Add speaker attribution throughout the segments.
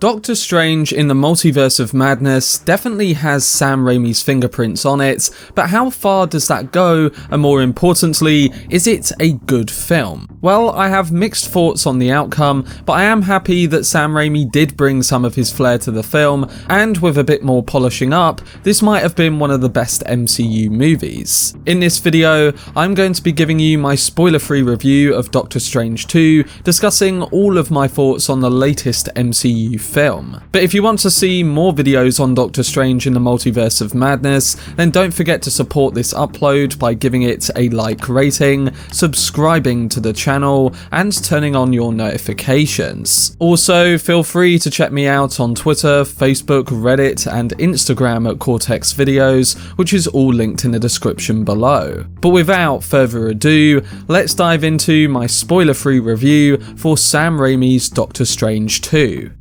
Speaker 1: Doctor Strange in the Multiverse of Madness definitely has Sam Raimi's fingerprints on it, but how far does that go, and more importantly, is it a good film? Well, I have mixed thoughts on the outcome, but I am happy that Sam Raimi did bring some of his flair to the film, and with a bit more polishing up, this might have been one of the best MCU movies. In this video, I'm going to be giving you my spoiler-free review of Doctor Strange 2, discussing all of my thoughts on the latest MCU film. But if you want to see more videos on Doctor Strange in the Multiverse of Madness, then don't forget to support this upload by giving it a like rating, subscribing to the channel, and turning on your notifications. Also, feel free to check me out on Twitter, Facebook, Reddit, and Instagram at Cortex Videos, which is all linked in the description below. But without further ado, let's dive into my spoiler-free review for Sam Raimi's Doctor Strange 2.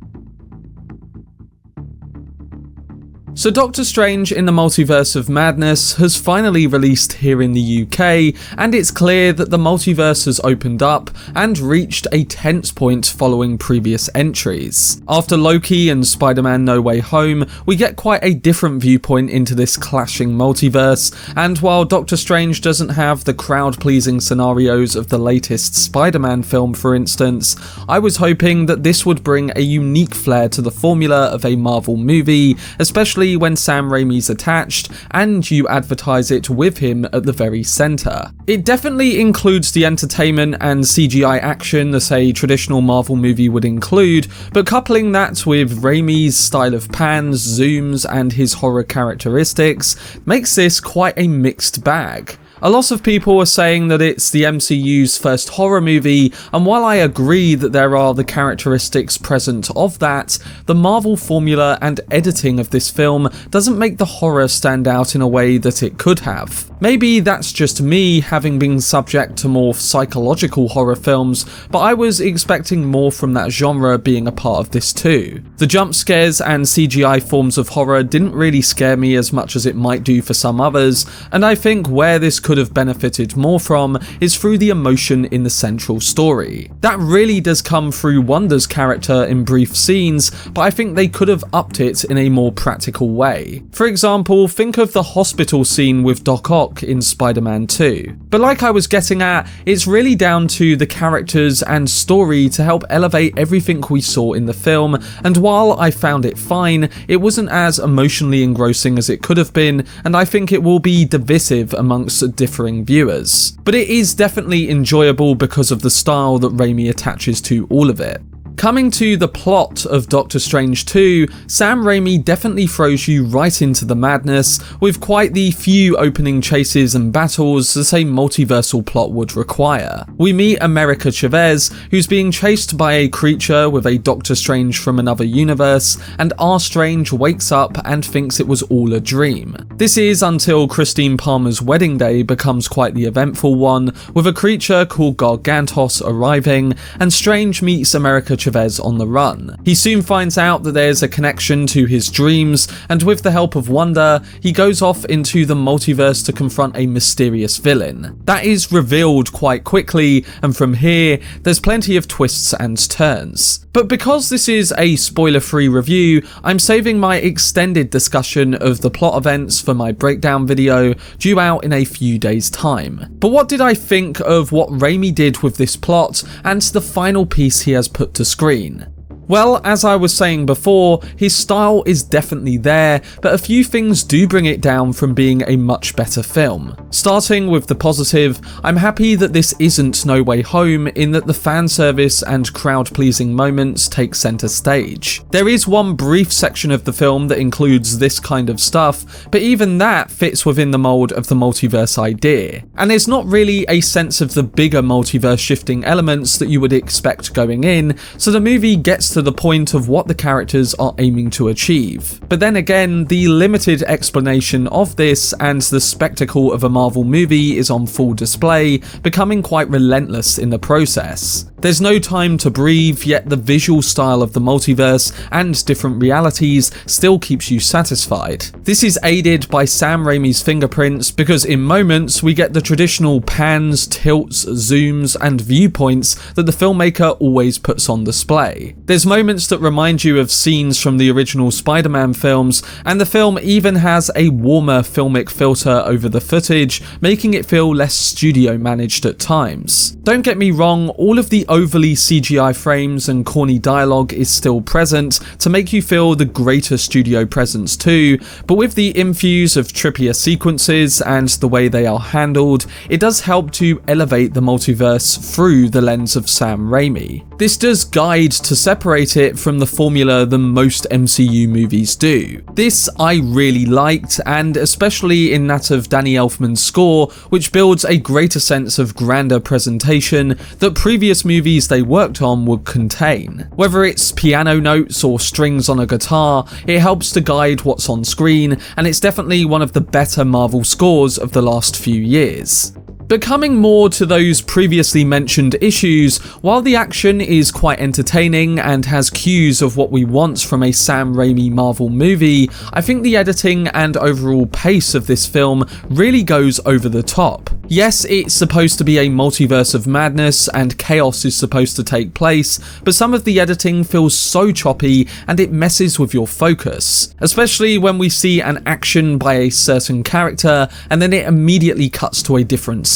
Speaker 1: So Doctor Strange in the Multiverse of Madness has finally released here in the UK, and it's clear that the multiverse has opened up and reached a tense point following previous entries. After Loki and Spider-Man No Way Home, we get quite a different viewpoint into this clashing multiverse, and while Doctor Strange doesn't have the crowd-pleasing scenarios of the latest Spider-Man film, for instance, I was hoping that this would bring a unique flair to the formula of a Marvel movie, especially when Sam Raimi's attached and you advertise it with him at the very centre. It definitely includes the entertainment and CGI action that a traditional Marvel movie would include, but coupling that with Raimi's style of pans, zooms, and his horror characteristics makes this quite a mixed bag. A lot of people are saying that it's the MCU's first horror movie, and while I agree that there are the characteristics present of that, the Marvel formula and editing of this film doesn't make the horror stand out in a way that it could have. Maybe that's just me having been subject to more psychological horror films, but I was expecting more from that genre being a part of this too. The jump scares and CGI forms of horror didn't really scare me as much as it might do for some others, and I think where this could have benefited more from is through the emotion in the central story. That really does come through Wanda's character in brief scenes, but I think they could have upped it in a more practical way. For example, think of the hospital scene with Doc Ock in Spider-Man 2. But like I was getting at, it's really down to the characters and story to help elevate everything we saw in the film, and while I found it fine, it wasn't as emotionally engrossing as it could have been, and I think it will be divisive amongst differing viewers. But it is definitely enjoyable because of the style that Raimi attaches to all of it. Coming to the plot of Doctor Strange 2, Sam Raimi definitely throws you right into the madness, with quite the few opening chases and battles that a multiversal plot would require. We meet America Chavez, who's being chased by a creature with a Doctor Strange from another universe, and R. Strange wakes up and thinks it was all a dream. This is until Christine Palmer's wedding day becomes quite the eventful one, with a creature called Gargantos arriving, and Strange meets America Chavez on the run. He soon finds out that there's a connection to his dreams, and with the help of Wanda, he goes off into the multiverse to confront a mysterious villain. That is revealed quite quickly, and from here, there's plenty of twists and turns. But because this is a spoiler-free review, I'm saving my extended discussion of the plot events for my breakdown video, due out in a few days' time. But what did I think of what Raimi did with this plot, and the final piece he has put to screen? Well, as I was saying before, his style is definitely there, but a few things do bring it down from being a much better film. Starting with the positive, I'm happy that this isn't No Way Home in that the fan service and crowd-pleasing moments take centre stage. There is one brief section of the film that includes this kind of stuff, but even that fits within the mould of the multiverse idea. And there's not really a sense of the bigger multiverse shifting elements that you would expect going in, so the movie gets to the point of what the characters are aiming to achieve. But then again, the limited explanation of this and the spectacle of a Marvel movie is on full display, becoming quite relentless in the process. There's no time to breathe, yet the visual style of the multiverse and different realities still keeps you satisfied. This is aided by Sam Raimi's fingerprints because in moments we get the traditional pans, tilts, zooms and viewpoints that the filmmaker always puts on display. There's There's moments that remind you of scenes from the original Spider-Man films, and the film even has a warmer filmic filter over the footage, making it feel less studio managed at times. Don't get me wrong, all of the overly CGI frames and corny dialogue is still present to make you feel the greater studio presence too, but with the infuse of trippier sequences and the way they are handled, it does help to elevate the multiverse through the lens of Sam Raimi. This does guide to separate it from the formula that most MCU movies do. This I really liked, and especially in that of Danny Elfman's score, which builds a greater sense of grander presentation that previous movies they worked on would contain. Whether it's piano notes or strings on a guitar, it helps to guide what's on screen, and it's definitely one of the better Marvel scores of the last few years. But coming more to those previously mentioned issues, while the action is quite entertaining and has cues of what we want from a Sam Raimi Marvel movie, I think the editing and overall pace of this film really goes over the top. Yes, it's supposed to be a multiverse of madness and chaos is supposed to take place, but some of the editing feels so choppy and it messes with your focus, especially when we see an action by a certain character and then it immediately cuts to a different scene.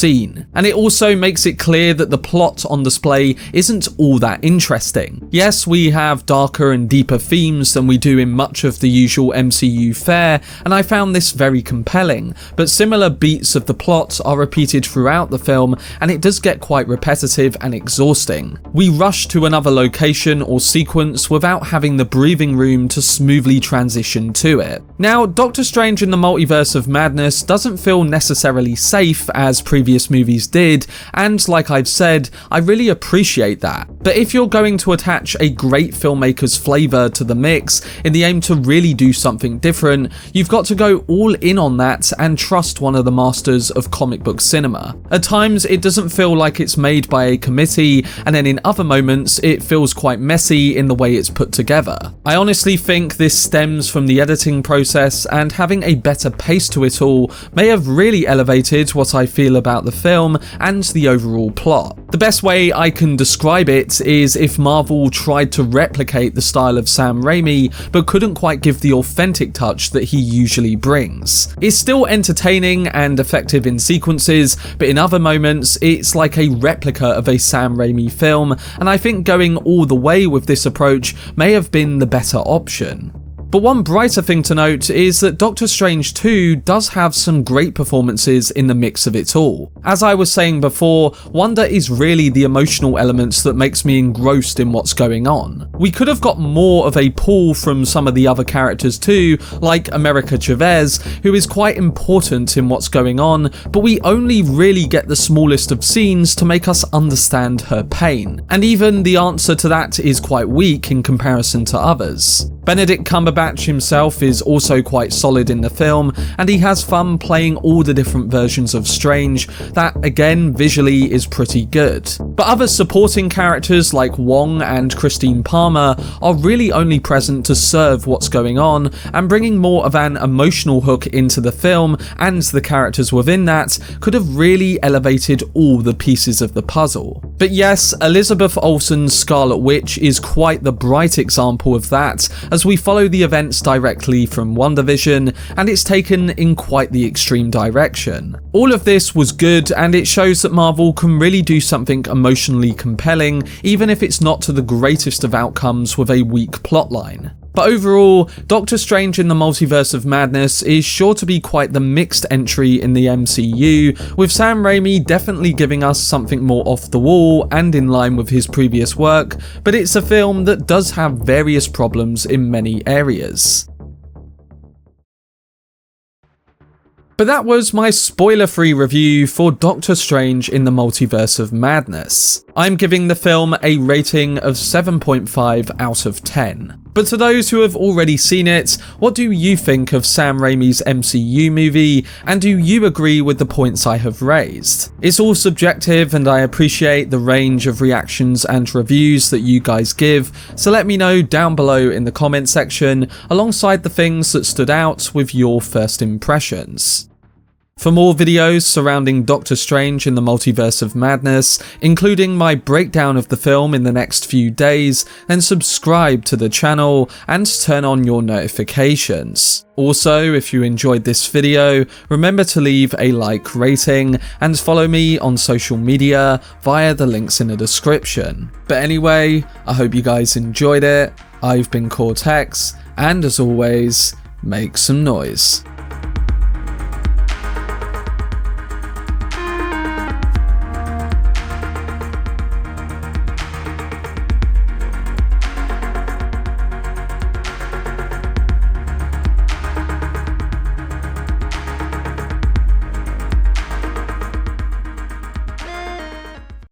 Speaker 1: And it also makes it clear that the plot on display isn't all that interesting. Yes, we have darker and deeper themes than we do in much of the usual MCU fare, and I found this very compelling, but similar beats of the plot are repeated throughout the film, and it does get quite repetitive and exhausting. We rush to another location or sequence without having the breathing room to smoothly transition to it. Now, Doctor Strange in the Multiverse of Madness doesn't feel necessarily safe as previous movies did, and like I've said, I really appreciate that. But if you're going to attach a great filmmaker's flavour to the mix in the aim to really do something different, you've got to go all in on that and trust one of the masters of comic book cinema. At times it doesn't feel like it's made by a committee, and then in other moments it feels quite messy in the way it's put together. I honestly think this stems from the editing process, and having a better pace to it all may have really elevated what I feel about the film and the overall plot. The best way I can describe it is if Marvel tried to replicate the style of Sam Raimi but couldn't quite give the authentic touch that he usually brings. It's still entertaining and effective in sequences, but in other moments it's like a replica of a Sam Raimi film, and I think going all the way with this approach may have been the better option. But one brighter thing to note is that Doctor Strange 2 does have some great performances in the mix of it all. As I was saying before, Wanda is really the emotional elements that makes me engrossed in what's going on. We could have got more of a pull from some of the other characters too, like America Chavez, who is quite important in what's going on, but we only really get the smallest of scenes to make us understand her pain. And even the answer to that is quite weak in comparison to others. Benedict Cumberbatch himself is also quite solid in the film, and he has fun playing all the different versions of Strange that, again, visually is pretty good. But other supporting characters like Wong and Christine Palmer are really only present to serve what's going on, and bringing more of an emotional hook into the film and the characters within that could have really elevated all the pieces of the puzzle. But yes, Elizabeth Olsen's Scarlet Witch is quite the bright example of that, as we follow the events directly from WandaVision, and it's taken in quite the extreme direction. All of this was good, and it shows that Marvel can really do something emotionally compelling, even if it's not to the greatest of outcomes with a weak plotline. But overall, Doctor Strange in the Multiverse of Madness is sure to be quite the mixed entry in the MCU, with Sam Raimi definitely giving us something more off the wall and in line with his previous work, but it's a film that does have various problems in many areas. But that was my spoiler-free review for Doctor Strange in the Multiverse of Madness. I'm giving the film a rating of 7.5 out of 10. But to those who have already seen it, what do you think of Sam Raimi's MCU movie, and do you agree with the points I have raised? It's all subjective, and I appreciate the range of reactions and reviews that you guys give, so let me know down below in the comment section, alongside the things that stood out with your first impressions. For more videos surrounding Doctor Strange in the Multiverse of Madness, including my breakdown of the film in the next few days, then subscribe to the channel and turn on your notifications. Also, if you enjoyed this video, remember to leave a like rating and follow me on social media via the links in the description. But anyway, I hope you guys enjoyed it. I've been Cortex, and as always, make some noise.